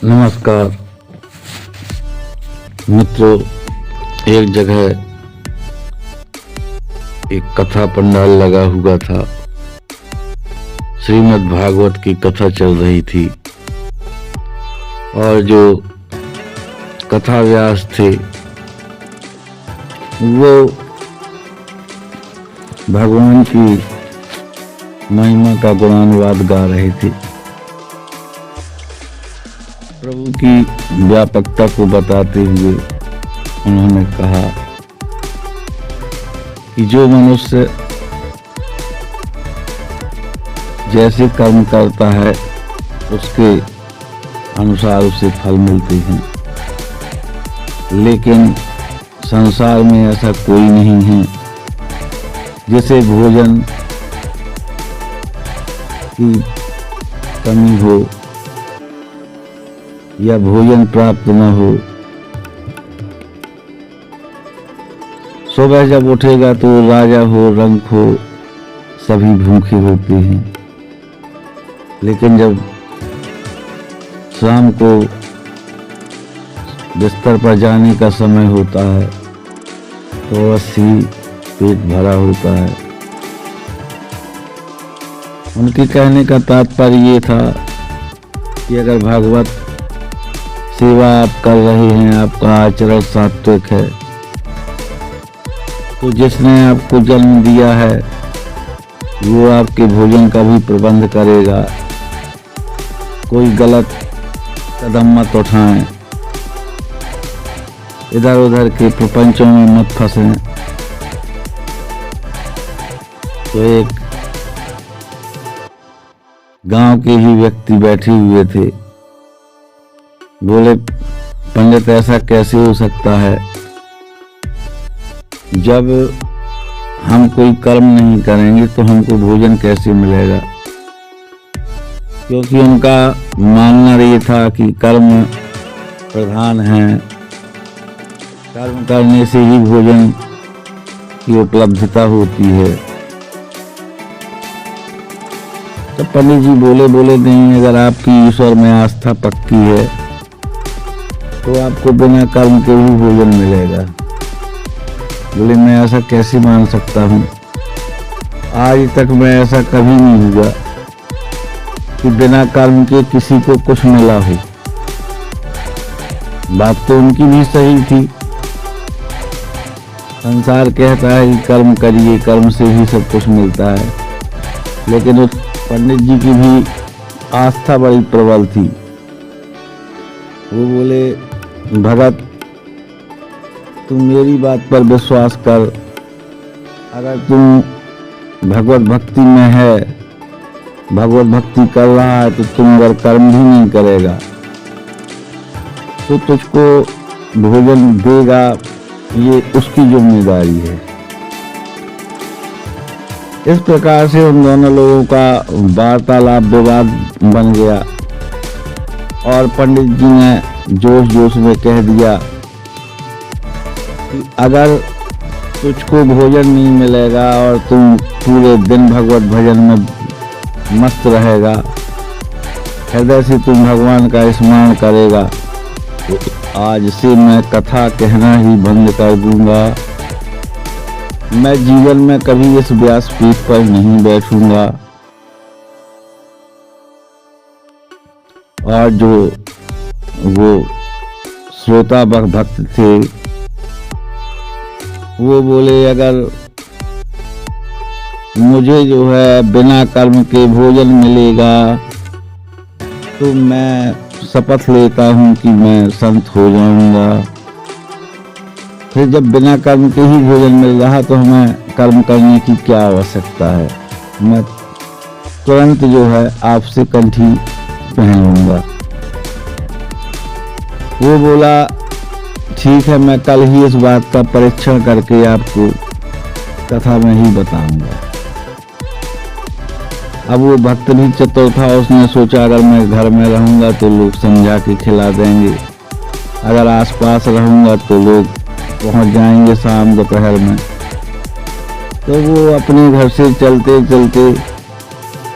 नमस्कार मित्रों, एक जगह एक कथा पंडाल लगा हुआ था। श्रीमद् भागवत की कथा चल रही थी और जो कथा व्यास थे वो भगवान की महिमा का गुणानुवाद गा रहे थे। प्रभु की व्यापकता को बताते हुए उन्होंने कहा कि जो मनुष्य जैसे कर्म करता है उसके अनुसार उसे फल मिलते हैं, लेकिन संसार में ऐसा कोई नहीं है जिसे भोजन की कमी हो या भोजन प्राप्त न हो। सुबह जब उठेगा तो राजा हो रंक हो सभी भूखे होते हैं, लेकिन जब शाम को बिस्तर पर जाने का समय होता है तो अवश्य पेट भरा होता है। उनके कहने का तात्पर्य ये था कि अगर भागवत सेवा आप कर रहे हैं, आपका आचरण सात्विक है, तो जिसने आपको जन्म दिया है वो आपके भोजन का भी प्रबंध करेगा। कोई गलत कदम मत उठाएं, इधर उधर के प्रपंचों में मत फंसें। तो एक गांव के ही व्यक्ति बैठे हुए थे, बोले पंडित ऐसा कैसे हो सकता है, जब हम कोई कर्म नहीं करेंगे तो हमको भोजन कैसे मिलेगा। क्योंकि उनका मानना ये था कि कर्म प्रधान है, कर्म करने से ही भोजन की उपलब्धता होती है। तो पंडित जी बोले नहीं, अगर आपकी ईश्वर में आस्था पक्की है तो आपको बिना कर्म के भी भोजन मिलेगा। बोले मैं ऐसा कैसे मान सकता हूँ, आज तक मैं ऐसा कभी नहीं हुआ कि बिना कर्म के किसी को कुछ मिला हो। बात तो उनकी भी सही थी। संसार कहता है कि कर्म करिए, कर्म से ही सब कुछ मिलता है, लेकिन उस पंडित जी की भी आस्था बड़ी प्रबल थी। वो बोले भगत तुम मेरी बात पर विश्वास कर, अगर तुम भगवत भक्ति में है, भगवत भक्ति कर रहा है, तो तुम अगर कर्म भी नहीं करेगा तो तुझको भोजन देगा, ये उसकी जिम्मेदारी है। इस प्रकार से उन दोनों लोगों का वार्तालाप विवाद बन गया और पंडित जी ने जोश जोश में कह दिया कि अगर तुझको भोजन नहीं मिलेगा और तुम पूरे दिन भगवत भजन में मस्त रहेगा, हृदय से तुम भगवान का स्मरण करेगा, तो आज से मैं कथा कहना ही बंद कर दूंगा। मैं जीवन में कभी इस व्यासपीठ पर नहीं बैठूंगा। और जो वो श्रोता भक्त थे वो बोले अगर मुझे जो है बिना कर्म के भोजन मिलेगा तो मैं शपथ लेता हूँ कि मैं संत हो जाऊंगा। फिर जब बिना कर्म के ही भोजन मिल रहा तो हमें कर्म करने की क्या आवश्यकता है, मैं तुरंत जो है आपसे कंठी पहन लूंगा। वो बोला ठीक है, मैं कल ही इस बात का परीक्षण करके आपको कथा में ही बताऊंगा। अब वो भक्त भी चतुर था, उसने सोचा अगर मैं घर में रहूंगा तो लोग समझा के खिला देंगे, अगर आसपास रहूंगा तो लोग पहुंच जाएंगे शाम दोपहर में। तो वो अपने घर से चलते चलते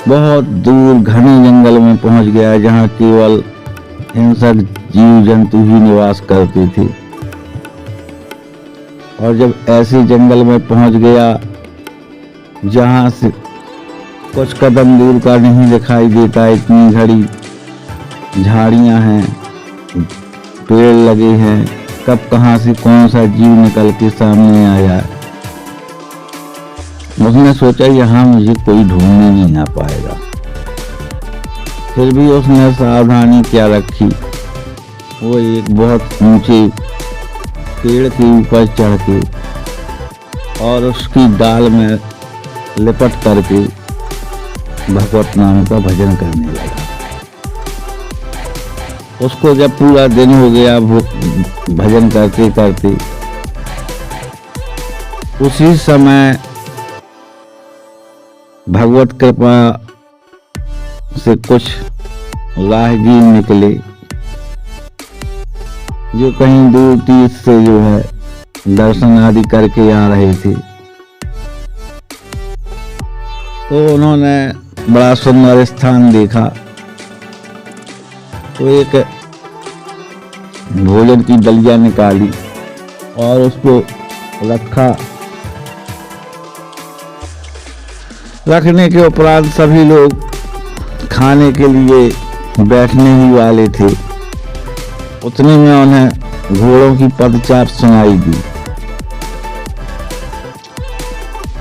बहुत दूर घने जंगल में पहुंच गया, जहां केवल हिंसक जीव जंतु ही निवास करते थे। और जब ऐसे जंगल में पहुंच गया जहां से कुछ कदम दूर का नहीं दिखाई देता, इतनी घड़ी झाड़ियां हैं, पेड़ लगे हैं, कब कहां से कौन सा जीव निकल के सामने आया। उसने सोचा यहाँ मुझे कोई ढूंढने नहीं आ पाएगा। फिर भी उसने सावधानी क्या रखी, वो एक बहुत ऊंचे पेड़ के ऊपर चढ़ के और उसकी डाल में लिपट करके भगवत नाम का भजन करने लगा। उसको जब पूरा दिन हो गया भजन करते करते, उसी समय भगवत कृपा से कुछ राहगीर निकले जो कहीं दूर तीर्थ से जो है दर्शन आदि करके आ रहे थे। तो उन्होंने बड़ा सुंदर स्थान देखा, तो एक भोजन की डलिया निकाली और उसको रखा। रखने के उपरांत सभी लोग खाने के लिए बैठने ही वाले थे। उतने में उन्हें घोड़ों की पदचाप सुनाई दी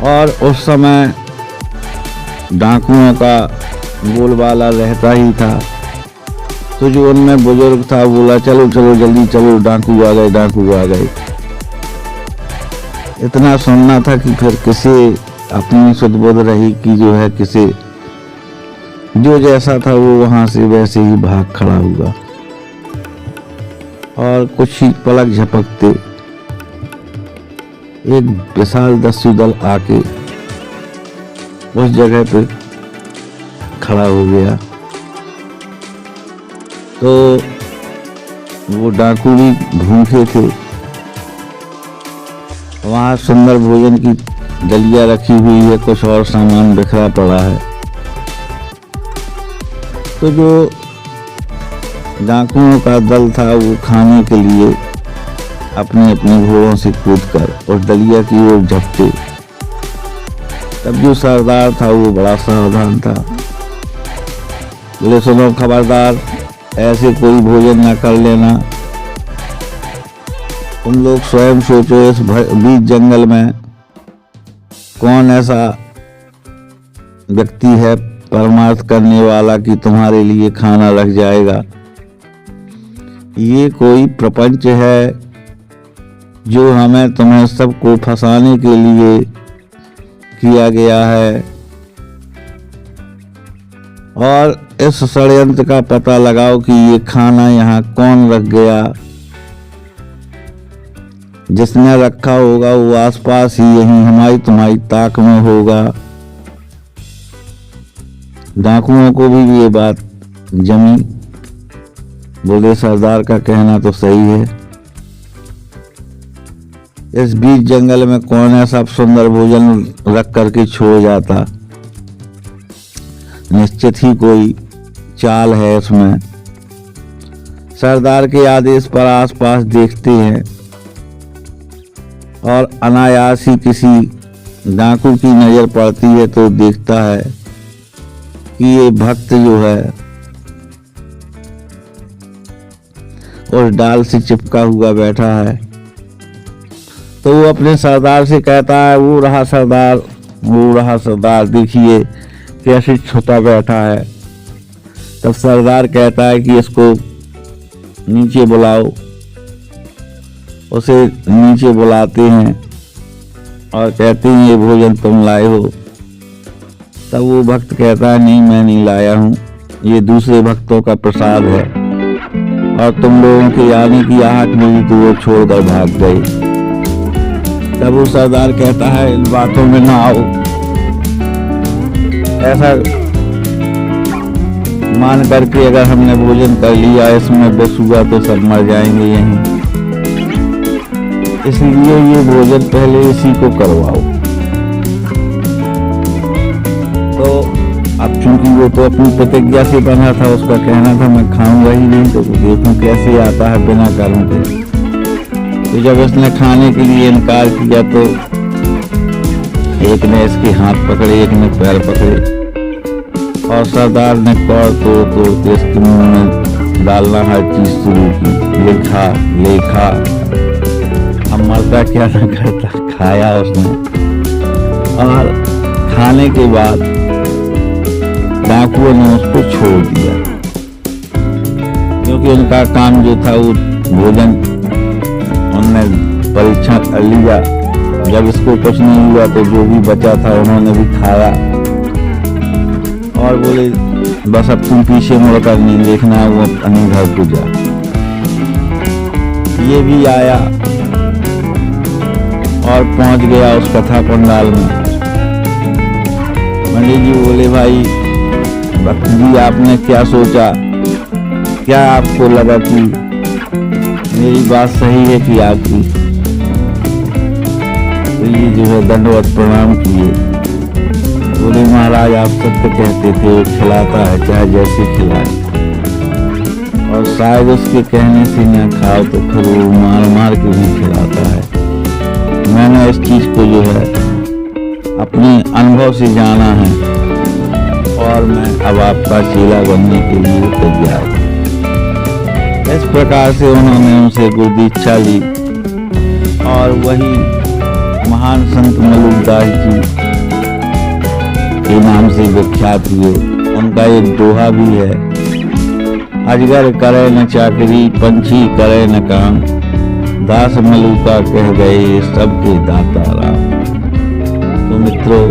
और उस समय डाकुओं का बोलबाला रहता ही था। तो जो उनमें बुजुर्ग था बोला, चलो चलो जल्दी चलो, डाकू आ गए, डाकू आ गए। इतना सुनना था कि फिर किसे अपनी सुध-बुध रही कि जो है किसे जो जैसा था वो वहां से वैसे ही भाग खड़ा हुआ। और कुछ ही पलक झपकते एक विशाल दस्यु दल आके उस जगह पे खड़ा हो गया। तो वो डाकू भी भूखे थे। वहां सुंदर भोजन की डलिया रखी हुई है, कुछ और सामान बिखरा पड़ा है। तो जो डाकुओं का दल था वो खाने के लिए अपने अपने घोड़ों से कूदकर उस डलिया की ओर झपटे। तब जो सरदार था वो बड़ा सावधान था। बोले, सुनो खबरदार, ऐसे कोई भोजन न कर लेना। तुम लोग स्वयं सोचो, इस बीच जंगल में कौन ऐसा व्यक्ति है परमार्थ करने वाला कि तुम्हारे लिए खाना रख जाएगा। ये कोई प्रपंच है जो हमें तुम्हें सबको फंसाने के लिए किया गया है। और इस षड्यंत्र का पता लगाओ कि ये खाना यहाँ कौन रख गया। जिसने रखा होगा वो आसपास ही यहीं हमारी तुम्हारी ताक में होगा। डाकुओं को भी ये बात जमी। बोले, सरदार का कहना तो सही है। इस बीच जंगल में कौन ऐसा सुंदर भोजन रख करके छोड़ जाता। निश्चित ही कोई चाल है इसमें। सरदार के आदेश पर आसपास देखते हैं और अनायास ही किसी डाकू की नजर पड़ती है तो देखता है कि ये भक्त जो है उस डाल से चिपका हुआ बैठा है। तो वो अपने सरदार से कहता है, वो रहा सरदार, वो रहा सरदार, देखिए कैसे छुपा बैठा है। तब सरदार कहता है कि इसको नीचे बुलाओ। उसे नीचे बुलाते हैं और कहते हैं, ये भोजन तुम लाए हो। तब वो भक्त कहता है, नहीं मैं नहीं लाया हूँ, ये दूसरे भक्तों का प्रसाद है और तुम लोगों के आने की आहट मिली तो वो छोड़कर भाग गए। तब वो सरदार कहता है, इन बातों में ना आओ। ऐसा मान करके अगर हमने भोजन कर लिया, इसमें विष हुआ तो सब मर जाएंगे यहीं। इसलिए ये भोजन पहले इसी को करवाओ। तो अब चूंकि वो तो अपनी प्रतिज्ञा से बना था, उसका कहना था मैं खाऊंगा कर्म वही नहीं तो देखूं कैसे आता है बिना कर्म के। तो जब इसने खाने के लिए इनकार किया तो एक ने इसके हाथ पकड़े, एक ने पैर पकड़े और सरदार ने कौड़ तोड़ के इसके मुंह में डालना हर चीज शुरू की। लिखा लेखा, अब मरता क्या न करता, खाया उसने। और खाने के बाद डाकुओं ने उसको छोड़ दिया, क्योंकि उनका काम जो था वो भोजन, उन्होंने परीक्षण कर लिया। जब इसको कुछ नहीं हुआ तो जो भी बचा था उन्होंने भी खाया और बोले बस अब तुम पीछे मुड़कर नहीं देखना, वो अपने घर को जा। ये भी आया और पहुंच गया उस कथा पंडाल में। पंडित जी बोले भाई भक्त जी आपने क्या सोचा, क्या आपको लगा कि मेरी बात सही है कि आपकी? तो ये जो है दंडवत प्रणाम किए। बोले महाराज आप सत्य कहते थे, वो खिलाता है चाहे जैसे खिलाए, और शायद उसके कहने से न खाओ तो फिर वो मार मार के भी खिलाता है। मैंने इस चीज को जो है अपने अनुभव से जाना है और मैं अब आपका चेला बनने के लिए तैयार हूँ। इस प्रकार से उन्होंने उनसे गुरुदीक्षा ली और वही महान संत मलुकदास जी के नाम से विख्यात हुए। उनका एक दोहा भी है, अजगर करे न चाकरी, पंछी करे न काम, दास मलुका कह गए सबके दाता राम। तो मित्रों,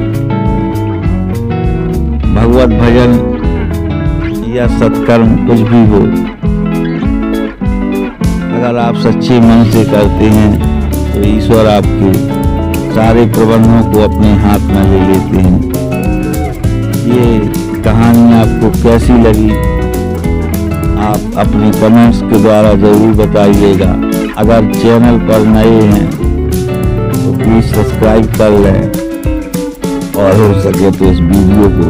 भगवत भजन या सत्कर्म कुछ भी हो, अगर आप सच्चे मन से करते हैं तो ईश्वर आपके सारे प्रबंधों को अपने हाथ में ले लेते हैं। ये कहानी आपको कैसी लगी आप अपने कमेंट्स के द्वारा जरूर बताइएगा। अगर चैनल पर नए हैं तो प्लीज सब्सक्राइब कर लें और हो सके तो इस वीडियो को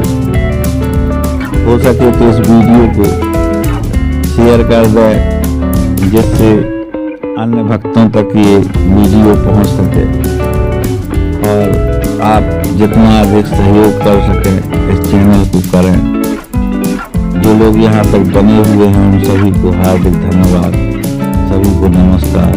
शेयर कर दें, जिससे अन्य भक्तों तक ये वीडियो पहुंच सके और आप जितना अधिक सहयोग कर सकें इस चैनल को करें। जो लोग यहाँ तक बने हुए हैं उन सभी को हार्दिक धन्यवाद, सभी को नमस्कार।